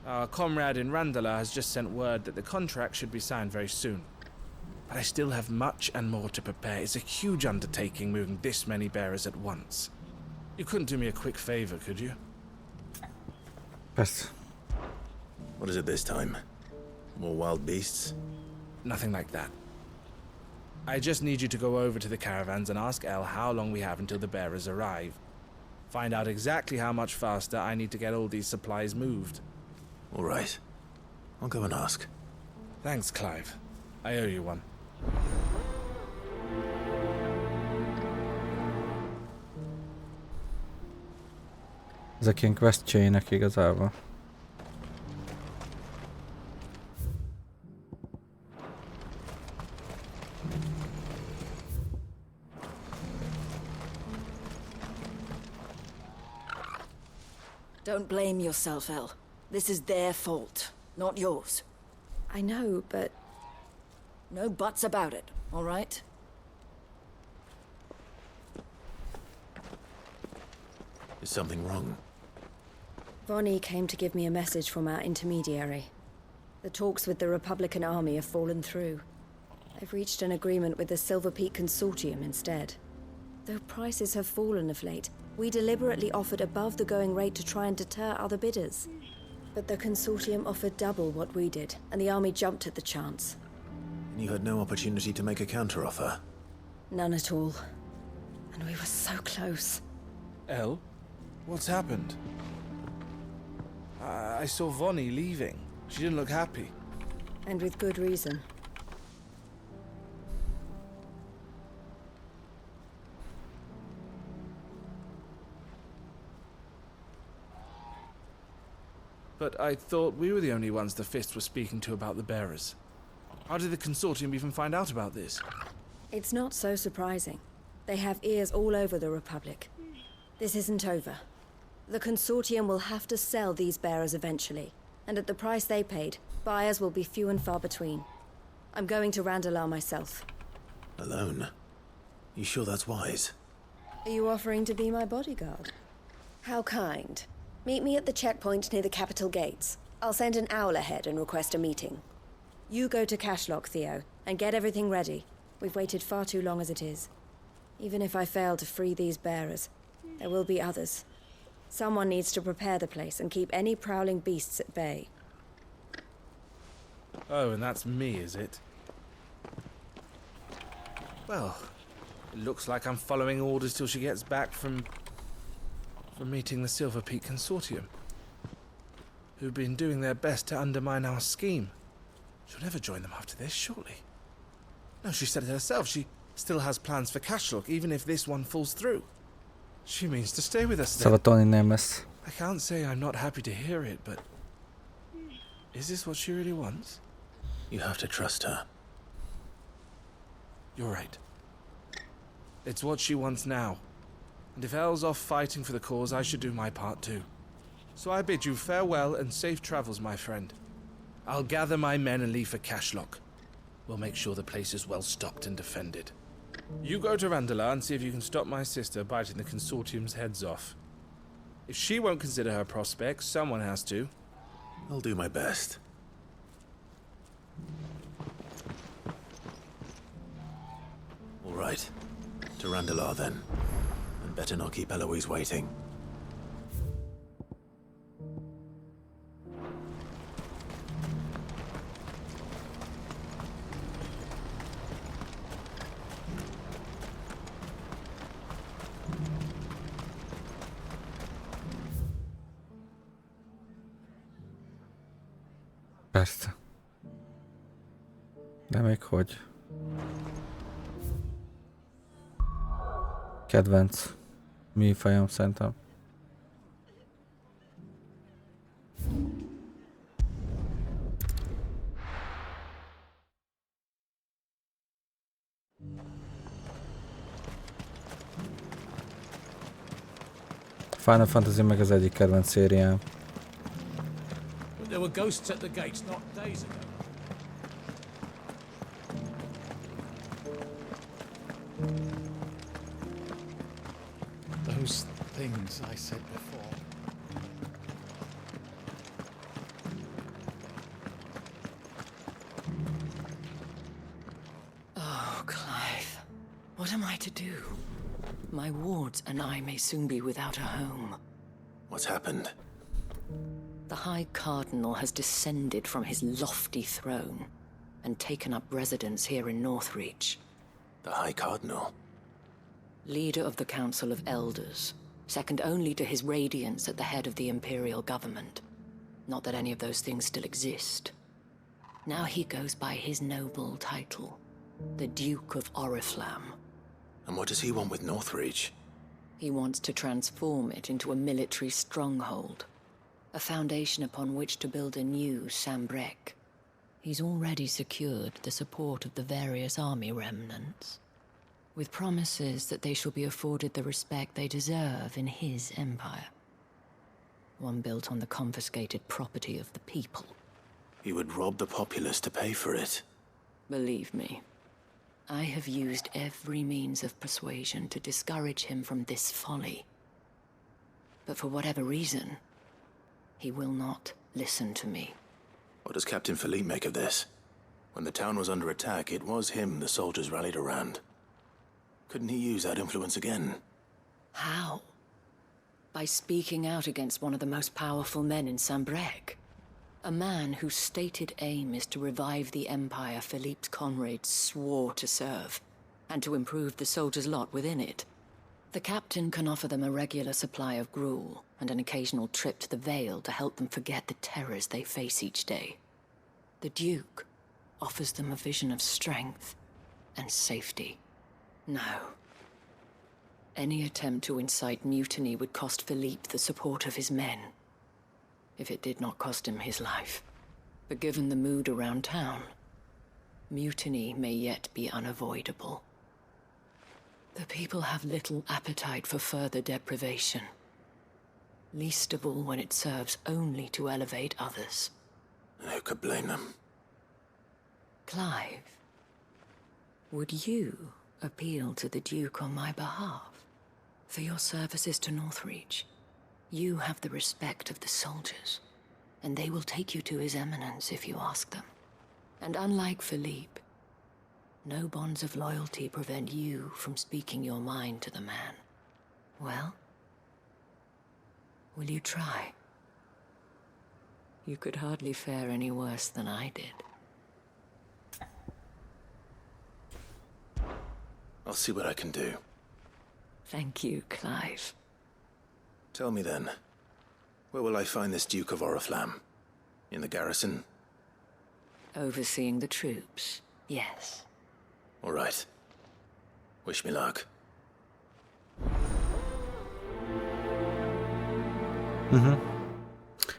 Our comrade in Randalar has just sent word that the contract should be signed very soon. But I still have much and more to prepare. It's a huge undertaking moving this many bearers at once. You couldn't do me a quick favor, could you? Yes. What is it this time? More wild beasts? Nothing like that. I just need you to go over to the caravans and ask El how long we have until the bearers arrive. Find out exactly how much faster I need to get all these supplies moved. All right. I'll go and ask. Thanks, Clive. I owe you one. Ezek ilyen quest chainek igazából. Don't blame yourself, El. This is their fault, not yours. I know, but... No buts about it, all right? Is something wrong? Vonnie came to give me a message from our intermediary. The talks with the Republican army have fallen through. They've reached an agreement with the Silver Peak Consortium instead. Though prices have fallen of late, we deliberately offered above the going rate to try and deter other bidders. But the Consortium offered double what we did, and the army jumped at the chance. And you had no opportunity to make a counteroffer? None at all. And we were so close. El? What's happened? I saw Vonnie leaving. She didn't look happy. And with good reason. But I thought we were the only ones the Fist was speaking to about the bearers. How did the Consortium even find out about this? It's not so surprising. They have ears all over the Republic. This isn't over. The consortium will have to sell these bearers eventually, and at the price they paid, buyers will be few and far between. I'm going to Randalar myself. Alone? You sure that's wise? Are you offering to be my bodyguard? How kind. Meet me at the checkpoint near the capital gates. I'll send an owl ahead and request a meeting. You go to Cashlock, Theo, and get everything ready. We've waited far too long as it is. Even if I fail to free these bearers, there will be others. Someone needs to prepare the place and keep any prowling beasts at bay. Oh, and that's me, is it? Well, it looks like I'm following orders till she gets back from meeting the Silver Peak Consortium, who've been doing their best to undermine our scheme. She'll never join them after this, surely. No, she said it herself. She still has plans for Cashlock, even if this one falls through. She means to stay with us then. Szóval Tony nem lesz. I can't say I'm not happy to hear it, but... is this what she really wants? You have to trust her. You're right. It's what she wants now. And if Elle's off fighting for the cause, I should do my part too. So I bid you farewell and safe travels, my friend. I'll gather my men and leave for Cashlock. We'll make sure the place is well stocked and defended. You go to Randalar and see if you can stop my sister biting the consortium's heads off. If she won't consider her prospects, someone has to. I'll do my best. All right. To Randalar then. And better not keep Eloise waiting. Persze. De még hogy? Kedvenc műfajom szerintem. Final Fantasy meg az egyik kedvenc szériám. There were ghosts at the gates not days ago. Those things I said before. Oh, Clive. What am I to do? My wards and I may soon be without a home. What's happened? The High Cardinal has descended from his lofty throne and taken up residence here in Northreach. The High Cardinal? Leader of the Council of Elders, second only to his Radiance at the head of the Imperial government. Not that any of those things still exist. Now he goes by his noble title, the Duke of Oriflamme. And what does he want with Northreach? He wants to transform it into a military stronghold. A foundation upon which to build a new Sambrec. He's already secured the support of the various army remnants, with promises that they shall be afforded the respect they deserve in his empire. One built on the confiscated property of the people. He would rob the populace to pay for it. Believe me, I have used every means of persuasion to discourage him from this folly. But for whatever reason, he will not listen to me. What does Captain Philippe make of this? When the town was under attack, it was him the soldiers rallied around. Couldn't he use that influence again? How? By speaking out against one of the most powerful men in Sambrec. A man whose stated aim is to revive the empire Philippe's comrades swore to serve, and to improve the soldiers' lot within it. The captain can offer them a regular supply of gruel, and an occasional trip to the Vale to help them forget the terrors they face each day. The Duke offers them a vision of strength and safety. No. Any attempt to incite mutiny would cost Philippe the support of his men, if it did not cost him his life. But given the mood around town, mutiny may yet be unavoidable. The people have little appetite for further deprivation. Least of all when it serves only to elevate others. Who could blame them? Clive, would you appeal to the Duke on my behalf? For your services to Northreach, you have the respect of the soldiers, and they will take you to His Eminence if you ask them. And unlike Philippe, no bonds of loyalty prevent you from speaking your mind to the man. Well, will you try? You could hardly fare any worse than I did. I'll see what I can do. Thank you, Clive. Tell me then, where will I find this Duke of Oriflamme? In the garrison? Overseeing the troops, yes. All right. Wish me luck.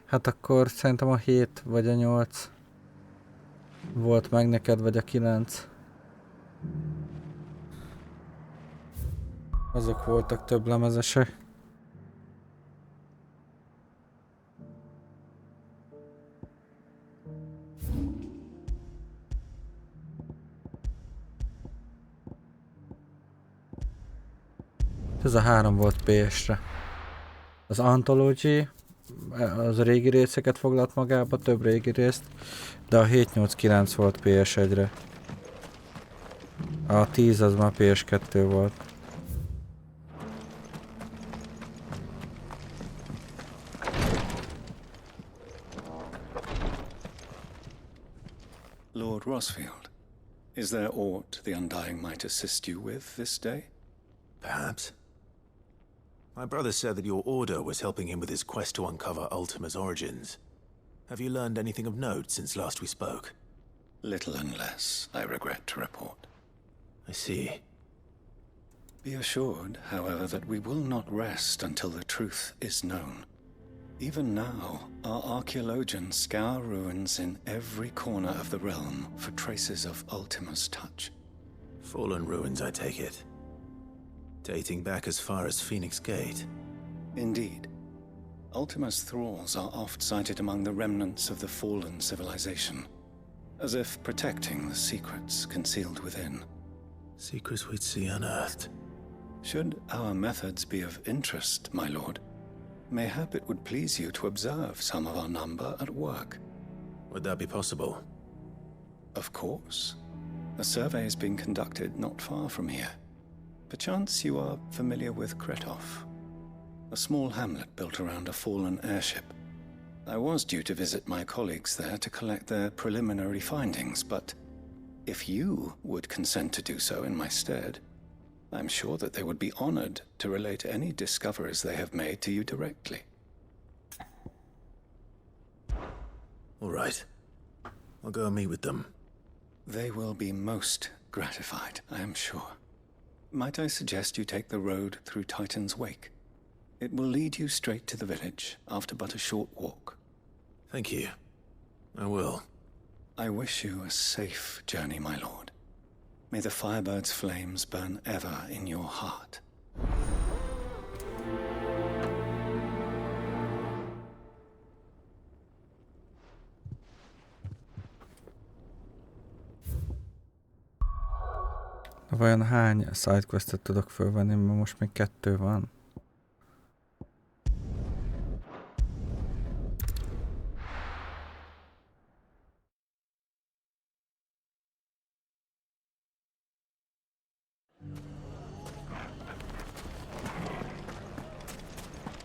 Hát akkor szerintem a 7 vagy a 8 volt meg neked, vagy a 9. Azok voltak több lemezesek. Ez a 3 volt PS-re. Az Anthology, az a régi részeket foglalt magába, több régi részt, de a 7-8-9 volt PS1-re. A 10 az már PS2 volt. Lord Rosfield, is there aught the Undying might assist you with this day? Perhaps. My brother said that your order was helping him with his quest to uncover Ultima's origins. Have you learned anything of note since last we spoke? Little and less, I regret to report. I see. Be assured, however, that we will not rest until the truth is known. Even now, our archaeologians scour ruins in every corner of the realm for traces of Ultima's touch. Fallen ruins, I take it. Dating back as far as Phoenix Gate. Indeed. Ultima's thralls are oft sighted among the remnants of the fallen civilization, as if protecting the secrets concealed within. Secrets we'd see unearthed. Should our methods be of interest, my lord, mayhap it would please you to observe some of our number at work. Would that be possible? Of course. A survey is being conducted not far from here. Perchance you are familiar with Kretov, a small hamlet built around a fallen airship. I was due to visit my colleagues there to collect their preliminary findings, but if you would consent to do so in my stead, I'm sure that they would be honored to relate any discoveries they have made to you directly. All right. I'll go and meet with them. They will be most gratified, I am sure. Might I suggest you take the road through Titan's Wake? It will lead you straight to the village after but a short walk. Thank you. I will. I wish you a safe journey, my lord. May the Firebird's flames burn ever in your heart. Vajon hány sidequestet tudok fölvenni, mert most még 2 van?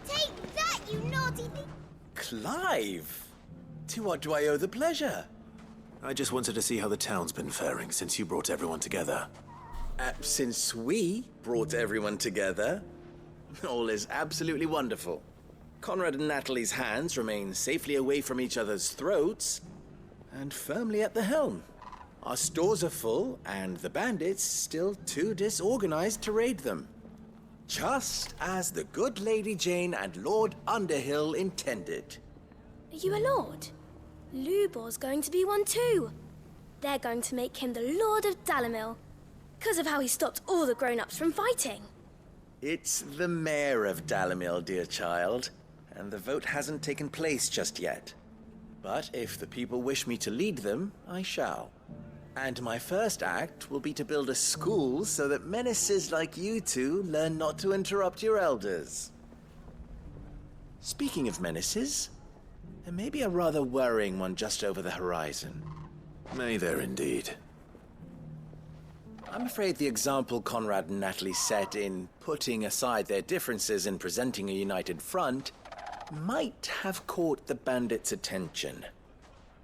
Take that, you naughty thing! Clive! To what do I owe the pleasure? I just wanted to see how the town's been faring since you brought everyone together. Since we brought everyone together, all is absolutely wonderful. Conrad and Natalie's hands remain safely away from each other's throats and firmly at the helm. Our stores are full, and the bandits still too disorganized to raid them. Just as the good Lady Jane and Lord Underhill intended. Are you a lord? Lubor's going to be one too. They're going to make him the Lord of Dalamil. Because of how he stopped all the grown-ups from fighting. It's the mayor of Dalamil, dear child, and the vote hasn't taken place just yet. But if the people wish me to lead them, I shall. And my first act will be to build a school so that menaces like you two learn not to interrupt your elders. Speaking of menaces, there may be a rather worrying one just over the horizon. May there indeed. I'm afraid the example Conrad and Natalie set in putting aside their differences and presenting a united front might have caught the bandits' attention.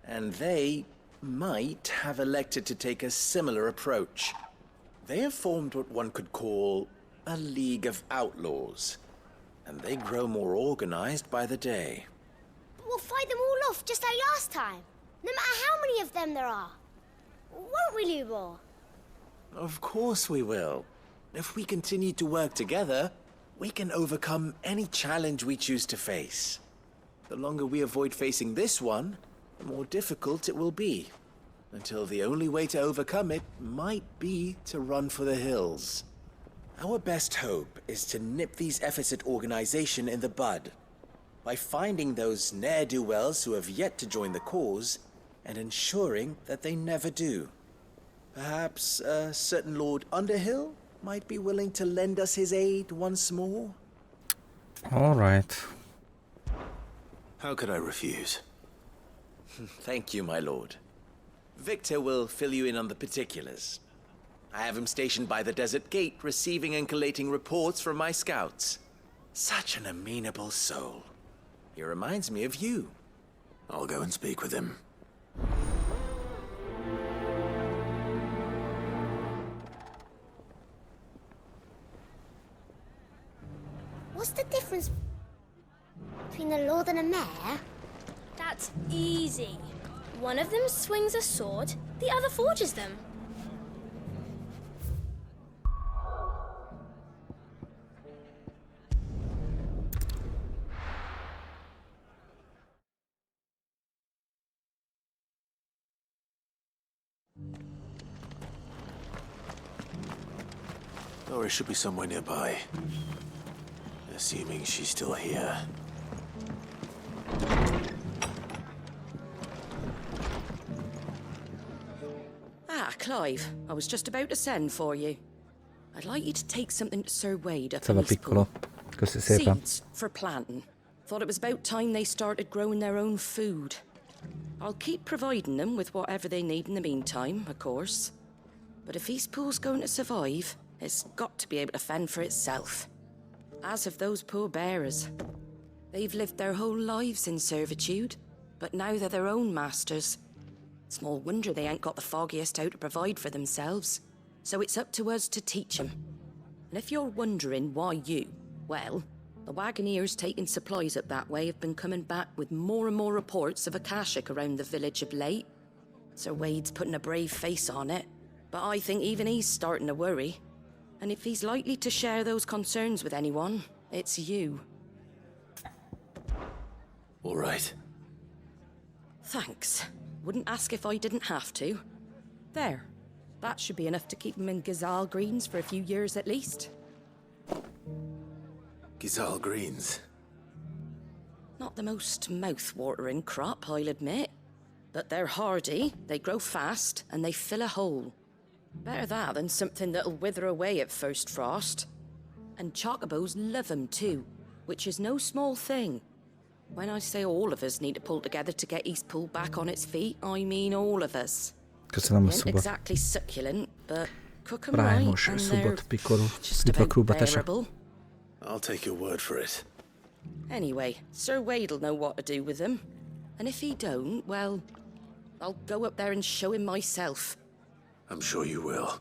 And they might have elected to take a similar approach. They have formed what one could call a League of Outlaws, and they grow more organized by the day. But we'll fight them all off just like last time. No matter how many of them there are. Won't we, Lubor? Of course we will. If we continue to work together, we can overcome any challenge we choose to face. The longer we avoid facing this one, the more difficult it will be. Until the only way to overcome it might be to run for the hills. Our best hope is to nip these efforts at organization in the bud, by finding those ne'er-do-wells who have yet to join the cause, and ensuring that they never do. Perhaps a certain Lord Underhill might be willing to lend us his aid once more? All right. How could I refuse? Thank you, my lord. Victor will fill you in on the particulars. I have him stationed by the desert gate, receiving and collating reports from my scouts. Such an amenable soul. He reminds me of you. I'll go and speak with him. What's the difference between a lord and a mayor? That's easy. One of them swings a sword, the other forges them. Or it should be somewhere nearby. Assuming she's still here. Ah, Clive. I was just about to send for you. I'd like you to take something to Sir Wade up Ciao in piccolo. Köszi szépen. Seeds for planting. Thought it was about time they started growing their own food. I'll keep providing them with whatever they need in the meantime, of course. But if Eastpool's going to survive, it's got to be able to fend for itself. As of those poor bearers. They've lived their whole lives in servitude, but now they're their own masters. Small wonder they ain't got the foggiest how to provide for themselves. So it's up to us to teach them. And if you're wondering why you, well, the wagoneers taking supplies up that way have been coming back with more and more reports of Akashic around the village of late. Sir Wade's putting a brave face on it, but I think even he's starting to worry. And if he's likely to share those concerns with anyone, it's you. All right. Thanks. Wouldn't ask if I didn't have to. There. That should be enough to keep him in Gazal Greens for a few years at least. Gazal Greens? Not the most mouth-watering crop, I'll admit. But they're hardy, they grow fast, and they fill a hole. Better that than something that'll wither away at first frost. And chocobos love them too, which is no small thing. When I say all of us need to pull together to get Eastpool back on its feet, I mean all of us. Köszönöm a Ain't szubot. exactly succulent, but cook 'em Brian right most and szubot, they're piccolo. just Itt a about klubba tese. bearable. I'll take your word for it. Anyway, Sir Wade'll know what to do with them. And if he don't, well, I'll go up there and show him myself. I'm sure you will.